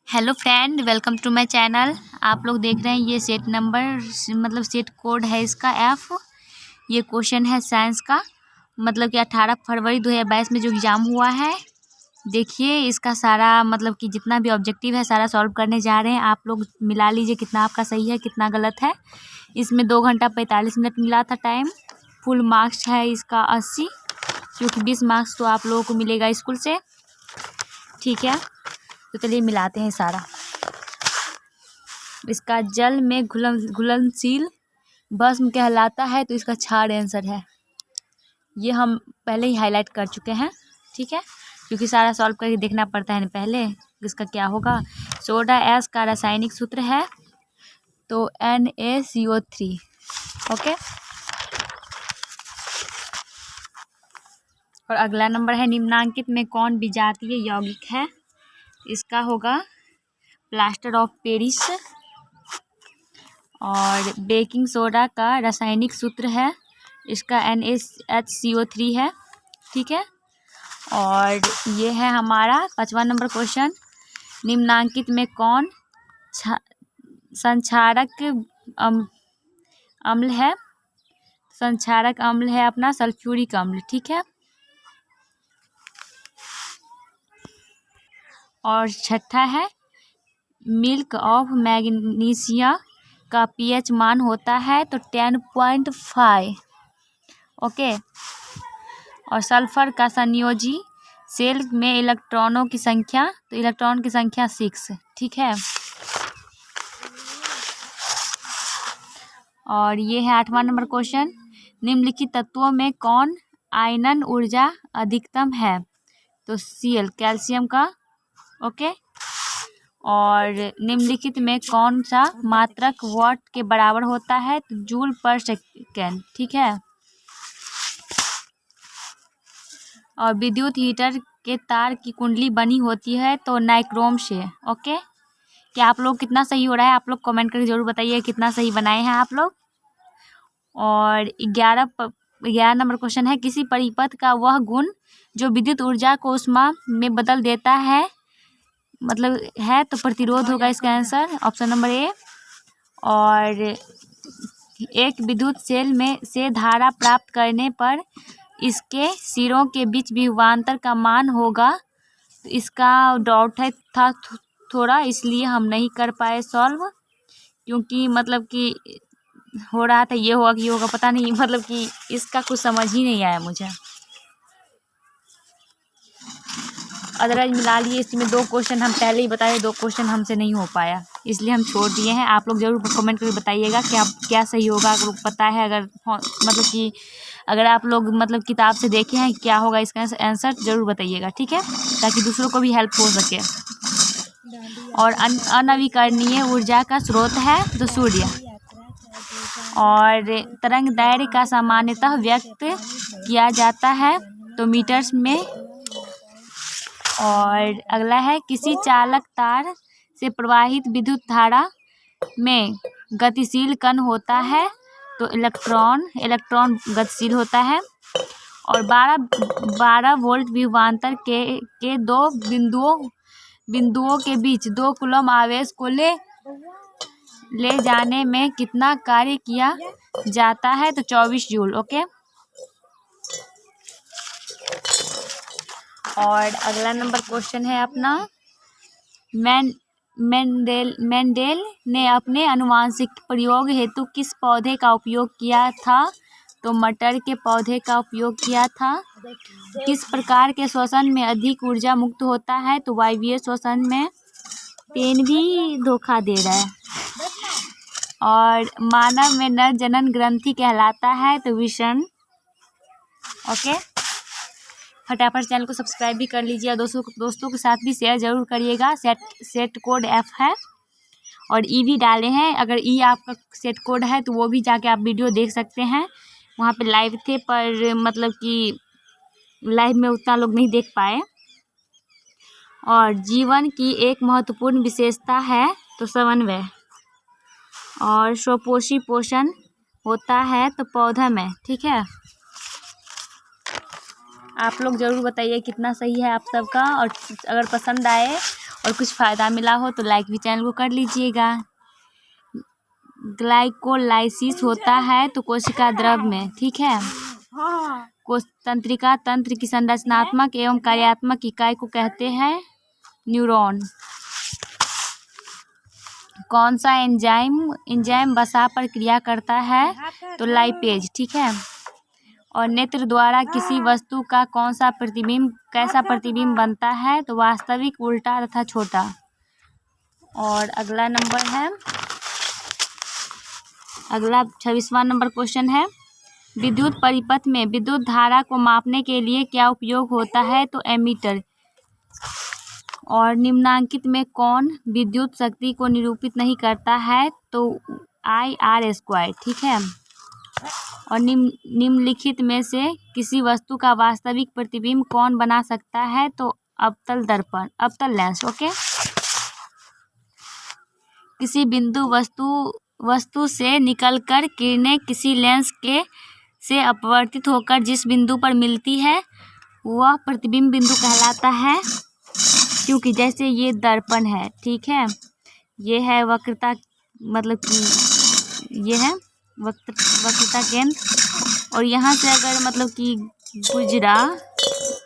Hello friend, welcome to my channel. आप लोग देख रहे हैं ये सेट नंबर सेट कोड है इसका एफ। ये क्वेश्चन है साइंस का, मतलब कि 18 फरवरी 2022 में जो एग्ज़ाम हुआ है। देखिए इसका सारा कि जितना भी ऑब्जेक्टिव है सारा सॉल्व करने जा रहे हैं। आप लोग मिला लीजिए कितना आपका सही है कितना गलत है। इसमें 2 घंटा 45 मिनट मिला था टाइम। फुल मार्क्स है इसका 80, क्योंकि 20 मार्क्स तो आप लोगों को मिलेगा स्कूल से। ठीक है, तो चलिए मिलाते हैं सारा। इसका जल में घुलनशील भस्म कहलाता है, तो इसका छाड़ आंसर है। ये हम पहले ही हाईलाइट कर चुके हैं, ठीक है, क्योंकि सारा सॉल्व करके देखना पड़ता है ना पहले इसका क्या होगा। सोडा एस का रासायनिक सूत्र है तो NaCO3। ओके, और अगला नंबर है निम्नांकित में कौन विजातीय यौगिक है। इसका होगा प्लास्टर ऑफ पेरिस। और बेकिंग सोडा का रासायनिक सूत्र है, इसका NaHCO3 है, ठीक है। और ये है हमारा 5वां नंबर क्वेश्चन। निम्नांकित में कौन संक्षारक अम्ल है। संक्षारक अम्ल है अपना सल्फ्यूरिक अम्ल, ठीक है। और छठा है मिल्क ऑफ मैग्नीशिया का pH मान होता है तो 10.5। ओके, और सल्फर का संयोजी सेल में इलेक्ट्रॉनों की संख्या, तो इलेक्ट्रॉन की संख्या 6, ठीक है। और ये है 8वां नंबर क्वेश्चन। निम्नलिखित तत्वों में कौन आयनन ऊर्जा अधिकतम है, तो Cl कैल्शियम का। ओके, और निम्नलिखित में कौन सा मात्रक वाट के बराबर होता है, तो जूल पर सेकेंड, ठीक है। और विद्युत हीटर के तार की कुंडली बनी होती है तो नाइक्रोम से। ओके, क्या आप लोग कितना सही हो रहा है आप लोग कमेंट करके जरूर बताइए कितना सही बनाए हैं आप लोग। और 11 नंबर क्वेश्चन है किसी परिपथ का वह गुण जो विद्युत ऊर्जा को ऊष्मा में बदल देता है, तो प्रतिरोध होगा इसका आंसर, ऑप्शन नंबर ए। और एक विद्युत सेल में से धारा प्राप्त करने पर इसके सिरों के बीच विभवांतर का मान होगा, तो इसका डाउट था थोड़ा, इसलिए हम नहीं कर पाए सॉल्व, क्योंकि कि हो रहा था ये होगा कि ये होगा, पता नहीं, कि इसका कुछ समझ ही नहीं आया मुझे। अदरवाइज मिला लिए। इसमें 2 क्वेश्चन हम पहले ही बताए, 2 क्वेश्चन हमसे नहीं हो पाया, इसलिए हम छोड़ दिए हैं। आप लोग जरूर कमेंट करके बताइएगा क्या सही होगा। अगर पता है, अगर अगर आप लोग किताब से देखे हैं क्या होगा इसका आंसर, जरूर बताइएगा, ठीक है, ताकि दूसरों को भी हेल्प हो सके। और अनवीकरणीय ऊर्जा का स्रोत है तो सूर्य। और तरंग दैर्घ्य का सामान्यतः व्यक्त किया जाता है तो मीटर्स में। और अगला है किसी चालक तार से प्रवाहित विद्युत धारा में गतिशील कण होता है तो इलेक्ट्रॉन गतिशील होता है। और 12 वोल्ट विभवांतर के 2 बिंदुओं के बीच 2 कूलम आवेश को ले जाने में कितना कार्य किया जाता है, तो 24 जूल। ओके, और अगला नंबर क्वेश्चन है अपना मेंडेल ने अपने आनुवंशिक प्रयोग हेतु किस पौधे का उपयोग किया था, तो मटर के पौधे का उपयोग किया था। किस प्रकार के श्वसन में अधिक ऊर्जा मुक्त होता है, तो वायवीय श्वसन में। पेन भी धोखा दे रहा है। और मानव में नर जनन ग्रंथि कहलाता है तो विषण। ओके, फटाफट चैनल को सब्सक्राइब भी कर लीजिए, दोस्तों के साथ भी शेयर जरूर करिएगा। सेट कोड एफ है और ई भी डाले हैं। अगर ई आपका सेट कोड है तो वो भी जाके आप वीडियो देख सकते हैं। वहाँ पे लाइव थे, पर कि लाइव में उतना लोग नहीं देख पाए। और जीवन की एक महत्वपूर्ण विशेषता है तो समन्वय। और स्वपोषी पोषण होता है तो पौधा में, ठीक है। आप लोग ज़रूर बताइए कितना सही है आप सबका। और अगर पसंद आए और कुछ फ़ायदा मिला हो तो लाइक भी चैनल को कर लीजिएगा। ग्लाइकोलाइसिस होता है तो कोशिका द्रव में, ठीक है। तंत्रिका तंत्र की संरचनात्मक एवं कार्यात्मक इकाई को कहते हैं न्यूरॉन। कौन सा एंजाइम वसा पर क्रिया करता है तो लाइपेज, ठीक है। और नेत्र द्वारा किसी वस्तु का कैसा प्रतिबिंब बनता है तो वास्तविक, उल्टा तथा छोटा। और अगला 26वां नंबर क्वेश्चन है, विद्युत परिपथ में विद्युत धारा को मापने के लिए क्या उपयोग होता है तो एमीटर। और निम्नांकित में कौन विद्युत शक्ति को निरूपित नहीं करता है तो IR², ठीक है। और निम्नलिखित में से किसी वस्तु का वास्तविक प्रतिबिंब कौन बना सकता है तो अवतल लेंस, ओके। किसी बिंदु वस्तु से निकलकर किरणें किसी लेंस से अपवर्तित होकर जिस बिंदु पर मिलती है वह प्रतिबिंब बिंदु कहलाता है। क्योंकि जैसे ये दर्पण है, ठीक है, ये है वक्रता, मतलब कि ये है वक्रता केंद्र, और यहाँ से अगर मतलब कि गुजरा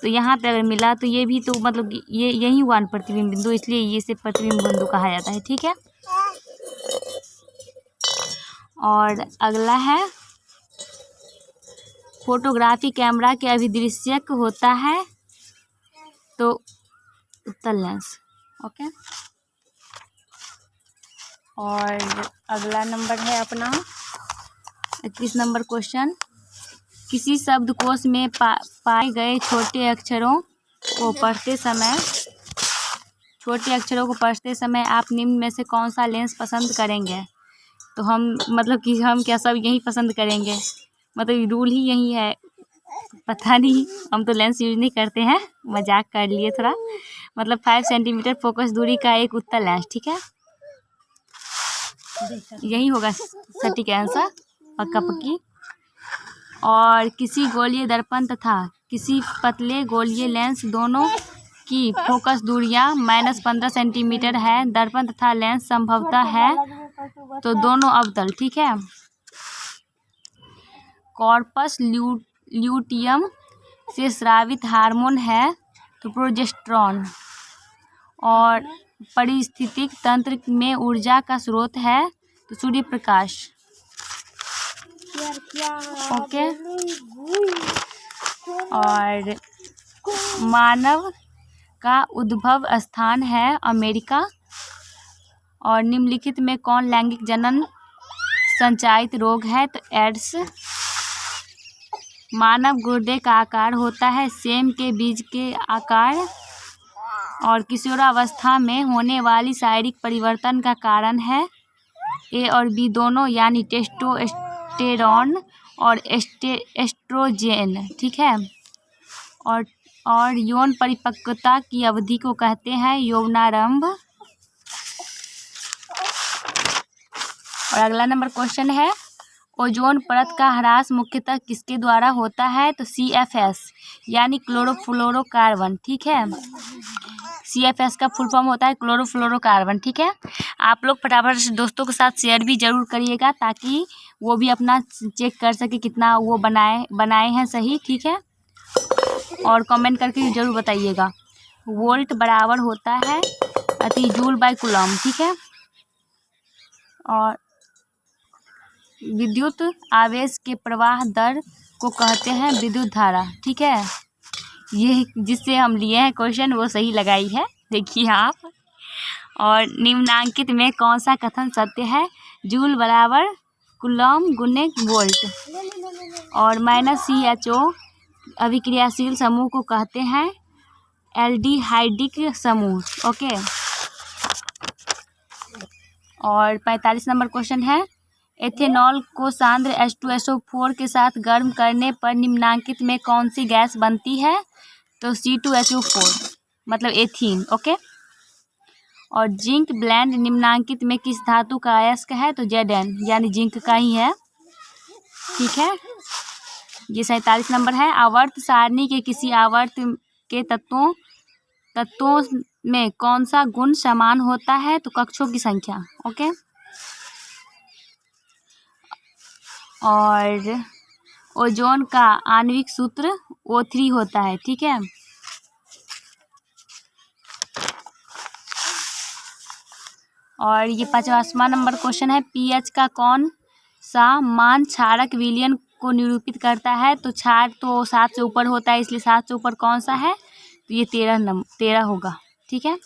तो यहाँ पे अगर मिला तो ये भी तो मतलब कि ये यही हुआ प्रतिबिंब बिंदु, इसलिए ये से प्रतिबिंब बिंदु कहा जाता है, ठीक है। और अगला है, फोटोग्राफी कैमरा के अभिदृश्यक होता है तो उत्तल लेंस, ओके। और अगला नंबर है अपना 21 नंबर क्वेश्चन, किसी शब्दकोश में पाए गए छोटे अक्षरों को पढ़ते समय आप निम्न में से कौन सा लेंस पसंद करेंगे। तो हम मतलब कि हम क्या सब यही पसंद करेंगे, मतलब रूल ही यही है, पता नहीं, हम तो लेंस यूज नहीं करते हैं, मजाक कर लिए थोड़ा। मतलब 5 सेंटीमीटर फोकस दूरी का एक उत्तल लेंस, ठीक है, यही होगा सटीक आंसर, पक्का पक्की। और किसी गोलीय दर्पण तथा किसी पतले गोलीय लेंस दोनों की फोकस दूरियां -15 सेंटीमीटर है। दर्पण तथा लेंस संभवतः है तो दोनों अवतल, ठीक है। कॉर्पस ल्यूटियम से स्रावित हार्मोन है तो प्रोजेस्टेरॉन। और पारिस्थितिक तंत्र में ऊर्जा का स्रोत है तो सूर्य प्रकाश, ओके। और मानव का उद्भव स्थान है अमेरिका। और निम्नलिखित में कौन लैंगिक जनन संचारित रोग है तो एड्स। मानव गुर्दे का आकार होता है सेम के बीज के आकार। और किशोरावस्था में होने वाली शारीरिक परिवर्तन का कारण है ए और बी दोनों, यानी टेस्टोस्टेरोन और एस्ट्रोजेन, ठीक है। और यौन परिपक्वता की अवधि को कहते हैं यौवनारंभ। और अगला नंबर क्वेश्चन है, ओजोन परत का ह्रास मुख्यतः किसके द्वारा होता है तो CFS, यानी क्लोरोफ्लोरोकार्बन, ठीक है। CFS का फुल फॉर्म होता है क्लोरोफ्लोरोकार्बन, ठीक है। आप लोग फटाफट से दोस्तों के साथ शेयर भी ज़रूर करिएगा ताकि वो भी अपना चेक कर सके कितना वो बनाए हैं सही, ठीक है। और कमेंट करके ज़रूर बताइएगा। वोल्ट बराबर होता है प्रति जूल बाय कूलम, ठीक है। और विद्युत आवेश के प्रवाह दर को कहते हैं विद्युत धारा, ठीक है। ये जिससे हम लिए हैं क्वेश्चन वो सही लगाई है, देखिए आप। और निम्नांकित में कौन सा कथन सत्य है, जूल बराबर कूलम गुने वोल्ट। और -CHO अभिक्रियाशील समूह को कहते हैं एल्डिहाइडिक समूह, ओके। और 45 नंबर क्वेश्चन है, एथेनॉल को सांद्र H2SO4 के साथ गर्म करने पर निम्नांकित में कौन सी गैस बनती है तो C2HO4, मतलब एथीन, ओके। और जिंक ब्लेंड निम्नांकित में किस धातु का अयस्क है तो Zn, यानी जिंक का ही है, ठीक है। ये 47 नंबर है, आवर्त सारणी के किसी आवर्त के तत्वों में कौन सा गुण समान होता है? तो कक्षों की संख्या। ओके। और ओजोन का आणविक सूत्र O3 होता है। ठीक है। और ये 5वां नंबर क्वेश्चन है, पीएच का कौन सा मान क्षारक विलयन को निरूपित करता है? तो क्षार तो 7 से ऊपर होता है, इसलिए 7 से ऊपर कौन सा है? तो ये 13 होगा। ठीक है।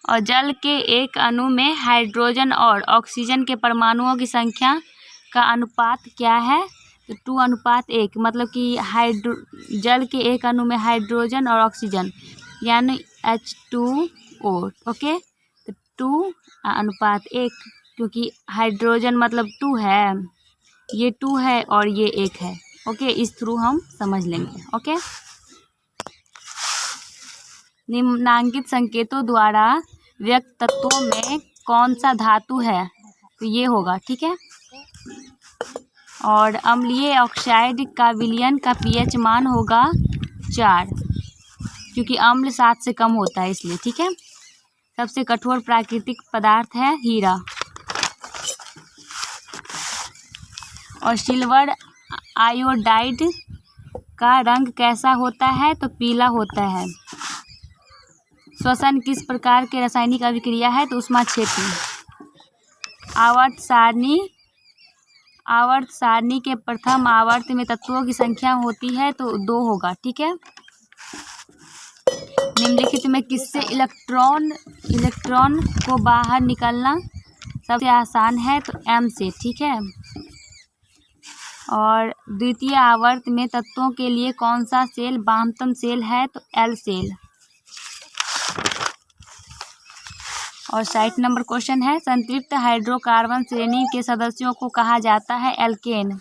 और जल के एक अणु में हाइड्रोजन और ऑक्सीजन के परमाणुओं की संख्या का अनुपात क्या है? तो 2:1, मतलब कि जल के एक अणु में हाइड्रोजन और ऑक्सीजन यानी H2O। ओके। तो 2:1, क्योंकि हाइड्रोजन मतलब 2 है, ये 2 है और ये 1 है। ओके, इस थ्रू हम समझ लेंगे। ओके। निम्नांकित संकेतों द्वारा व्यक्त तत्वों में कौन सा धातु है? तो ये होगा। ठीक है। और अम्लीय ऑक्साइड का विलयन का पीएच मान होगा 4, क्योंकि अम्ल 7 से कम होता है इसलिए। ठीक है। सबसे कठोर प्राकृतिक पदार्थ है हीरा। और सिल्वर आयोडाइड का रंग कैसा होता है? तो पीला होता है। श्वसन किस प्रकार के रासायनिक अभिक्रिया है? तो ऊष्माक्षेपी। आवर्त सारणी के प्रथम आवर्त में तत्वों की संख्या होती है, तो 2 होगा। ठीक है। निम्नलिखित में किससे इलेक्ट्रॉन को बाहर निकलना सबसे आसान है? तो M से। ठीक है। और द्वितीय आवर्त में तत्वों के लिए कौन सा सेल वाहकतम सेल है? तो L सेल। और 60 नंबर क्वेश्चन है, संतृप्त हाइड्रोकार्बन श्रेणी के सदस्यों को कहा जाता है एल्केन।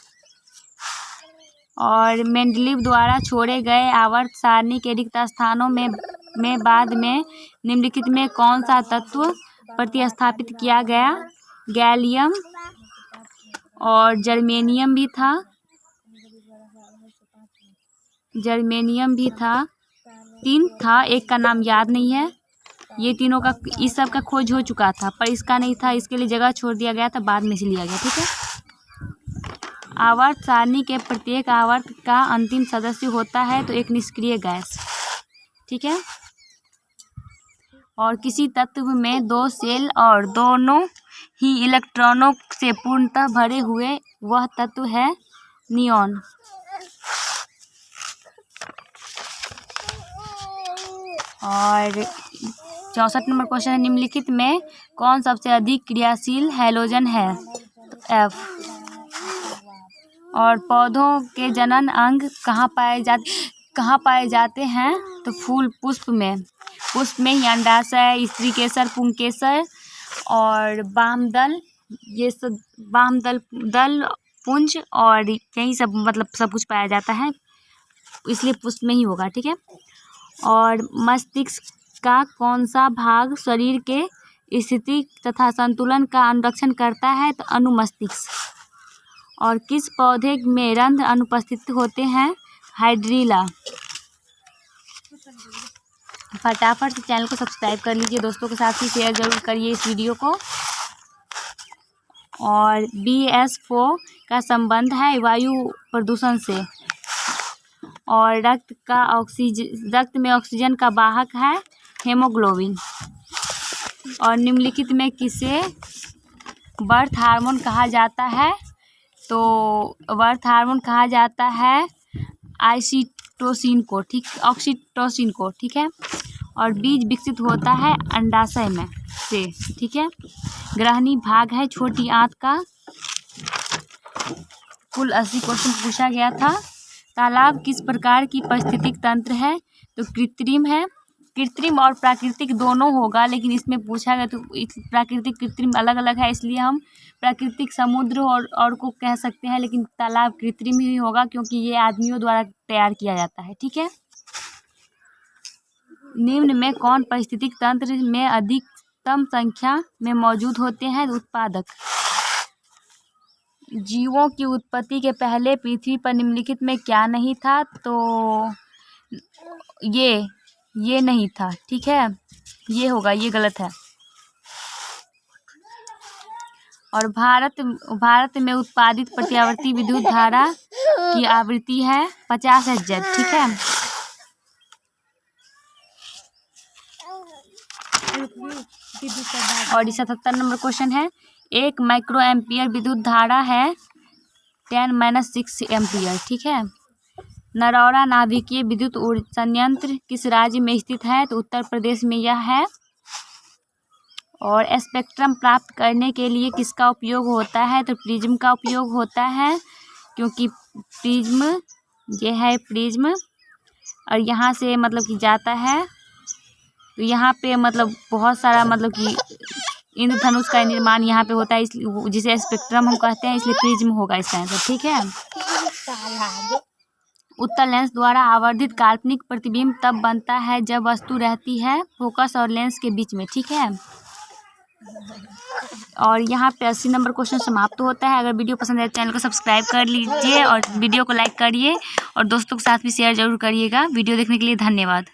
और मेंडलीव द्वारा छोड़े गए आवर्त सारणी के रिक्त स्थानों में बाद में निम्नलिखित में कौन सा तत्व प्रतिस्थापित किया गया? गैलियम और जर्मेनियम भी था। 3 था, एक का नाम याद नहीं है। ये तीनों का, इस सब का खोज हो चुका था, पर इसका नहीं था, इसके लिए जगह छोड़ दिया गया था, बाद में से लिया गया। ठीक है। आवर्त सारणी के प्रत्येक आवर्त का अंतिम सदस्य होता है तो एक निष्क्रिय गैस। ठीक है। और किसी तत्व में 2 सेल और दोनों ही इलेक्ट्रॉनों से पूर्णतः भरे हुए वह तत्व है नियॉन। और 64 नंबर क्वेश्चन है, निम्नलिखित में कौन सबसे अधिक क्रियाशील हैलोजन है? तो F। और पौधों के जनन अंग कहाँ पाए जाते हैं? तो फूल पुष्प में ही अंडाशय, स्त्री केसर, पुंकेसर और वामदल, ये सब दल पुंज और यही सब, मतलब सब कुछ पाया जाता है, इसलिए पुष्प में ही होगा। ठीक है। और मस्तिष्क का कौन सा भाग शरीर के स्थिति तथा संतुलन का अनुरक्षण करता है? तो अनुमस्तिष्क। और किस पौधे में रंध्र अनुपस्थित होते हैं? हाइड्रीला। फटाफट से चैनल को सब्सक्राइब कर लीजिए, दोस्तों के साथ ही शेयर जरूर करिए इस वीडियो को। और BS4 का संबंध है वायु प्रदूषण से। और रक्त में ऑक्सीजन का वाहक है हेमोग्लोबिन। और निम्नलिखित में किसे बर्थ हार्मोन कहा जाता है? तो बर्थ हार्मोन कहा जाता है ऑक्सीटोसिन को। ठीक है। और बीज विकसित होता है अंडाशय में से। ठीक है। ग्रहणी भाग है छोटी आंत का। कुल 80 क्वेश्चन पूछा गया था। तालाब किस प्रकार की पारिस्थितिक तंत्र है? तो कृत्रिम है। कृत्रिम और प्राकृतिक दोनों होगा, लेकिन इसमें पूछा गया तो प्राकृतिक कृत्रिम अलग अलग है, इसलिए हम प्राकृतिक समुद्र और को कह सकते हैं, लेकिन तालाब कृत्रिम ही होगा, क्योंकि ये आदमियों द्वारा तैयार किया जाता है। ठीक है। निम्न में कौन पारिस्थितिक तंत्र में अधिकतम संख्या में मौजूद होते हैं? उत्पादक। जीवों की उत्पत्ति के पहले पृथ्वी पर निम्नलिखित में क्या नहीं था? तो ये ये नहीं था, ठीक है, ये होगा, ये गलत है। और भारत में उत्पादित प्रतिवर्ती विद्युत धारा की आवृत्ति है 50 Hz, ठीक है। और 77 नंबर क्वेश्चन है, 1 माइक्रो एम्पियर विद्युत धारा है 10-6 एम्पियर, ठीक है। नरौरा नाभिकीय विद्युत संयंत्र किस राज्य में स्थित है? तो उत्तर प्रदेश में यह है। और स्पेक्ट्रम प्राप्त करने के लिए किसका उपयोग होता है? तो प्रिज्म का उपयोग होता है, क्योंकि प्रिज्म ये है प्रिज्म, और यहाँ से मतलब कि जाता है, तो यहाँ पे मतलब बहुत सारा मतलब कि इंद्रधनुष का निर्माण यहाँ पे होता है, इसलिए जिसे स्पेक्ट्रम हम कहते हैं, इसलिए प्रिज्म होगा इसका आंसर, ठीक है। उत्तल लेंस द्वारा आवर्धित काल्पनिक प्रतिबिंब तब बनता है जब वस्तु रहती है फोकस और लेंस के बीच में, ठीक है। और यहाँ पे 80 नंबर क्वेश्चन समाप्त होता है। अगर वीडियो पसंद है तो चैनल को सब्सक्राइब कर लीजिए और वीडियो को लाइक करिए और दोस्तों के साथ भी शेयर जरूर करिएगा। वीडियो देखने के लिए धन्यवाद।